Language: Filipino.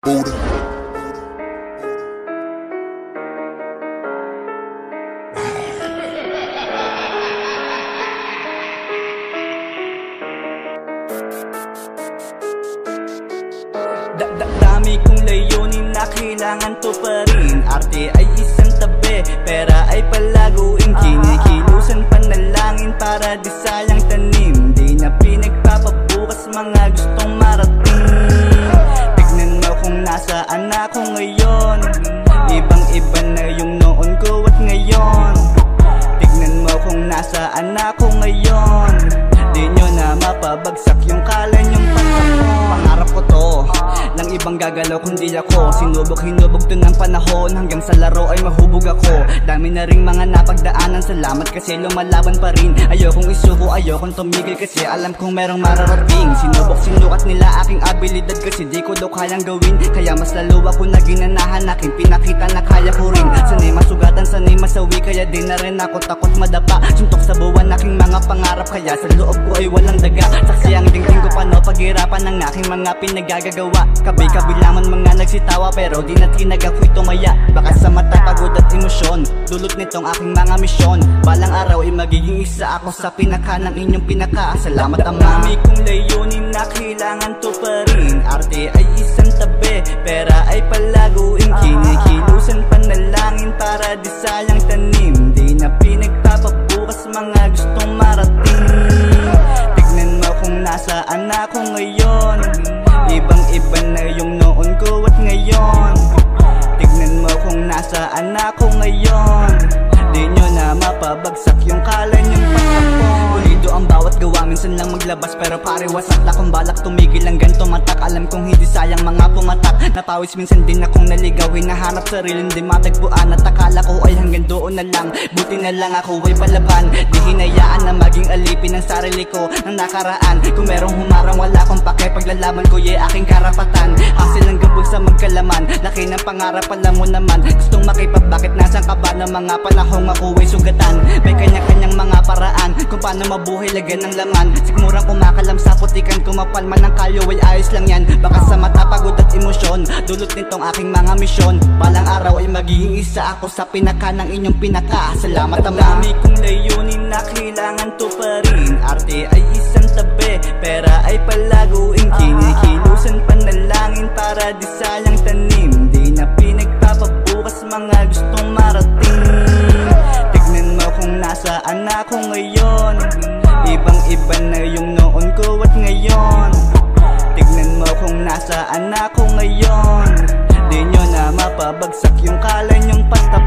Buddha. Dami kong layunin na kailangan tuparin. Arte ay isang tabi, pera ay palaguin. Kinikilusan panalangin para di sayang tanim. Di na pinagpapabukas mga gustong marating. Tignan mo kung nasaan ako ngayon. Ibang iba na yung noon ko at ngayon. Tignan mo kung nasaan ako ngayon. Di nyo na mapabagsak yung kala nyong pangarap ko to nang ibang gagalaw kundi ako. Hinubog to ng panahon hanggang sa laro ay mahubog ako. Dami na ring mga napagdaanan, salamat kasi lumalaban pa rin. Ayokong isuko, ayokong tumigil kasi alam kong merong mararating. Sinukat nila aking abilidad kasi di ko daw kayang gawin. Kaya mas lalo ako na ginanahan, aking pinakita na kaya ko rin. Sanay masugatan, sanay masawi, kaya di na rin ako takot madapa. Suntok sa buwan aking mga pangarap, kaya sa loob ko ay walang daga. Saksi ang dingding ko paano paghirapan ng aking mga pinagagagawa. Kabi-kabilangan mga nagsitawa pero di na tinag ako'y tumaya. Baka sa mata pagod at emosyon, dulot nitong aking mga misyon. Balang araw ay magiging isa ako sa pinaka ng inyong pinaka. Salamat Ama. Dami kong layunin na kailangan tuparin. Arte ay isang tabi, pera ay palaguin. Kinikilusan panalangin para di sayang tanim. Di na pinagpapabukas mga gustong marating. Tignan mo kung nasaan ako ngayon. Ibang iba na yung noon ko at ngayon. Tignan mo kung nasaan ako ngayon. Di nyo na mapabagsak yung kala nyong pagkapon. Pulido ang bawat gawa, minsan lang maglabas pero pare wasak la. Kung balak tumigil ang ganito matak, alam kong hindi sayang mga pumatak. Napawis minsan din akong naligaw, hinahanap sarili hindi matagpuan. At akala ko ay hanggang doon na lang, buti na lang ako ay palaban. Di hinayaan na maging alipin ang sarili ko ng nakaraan. Kung merong humarang wala akong pake, paglalaban ko aking karapatan. Hasil ng gabol sa magkalaman, laki ng pangarap alam mo naman. Gustong makipag, bakit nasan ka ba ng mga panahong ako ay sugatan. May kanya-kanyang mga paraan kung paano mabuhay lagyan ng laman. Sigmurang kumakalam sa putikan, kumapalman ng kalyo ay ayos lang yan. Baka sa mata pagod at emosyon, dulot nitong aking mga misyon. Balang araw ay magiging isa ako sa pinaka ng inyong pinaka. Salamat Ama. Dami kong layunin na kailangan tuparin. Arte ay isang tabi, pera ay palaguin. Kinikilusan panalangin para di sayang tanim. Di na pinagpapabukas mga gustong marating. Tignan mo kung nasaan ako ngayon. Ibang iba na yung noon ko at ngayon. Tignan mo kung nasaan ako ngayon. Di nyo na mapabagsak yung kala nyong patap.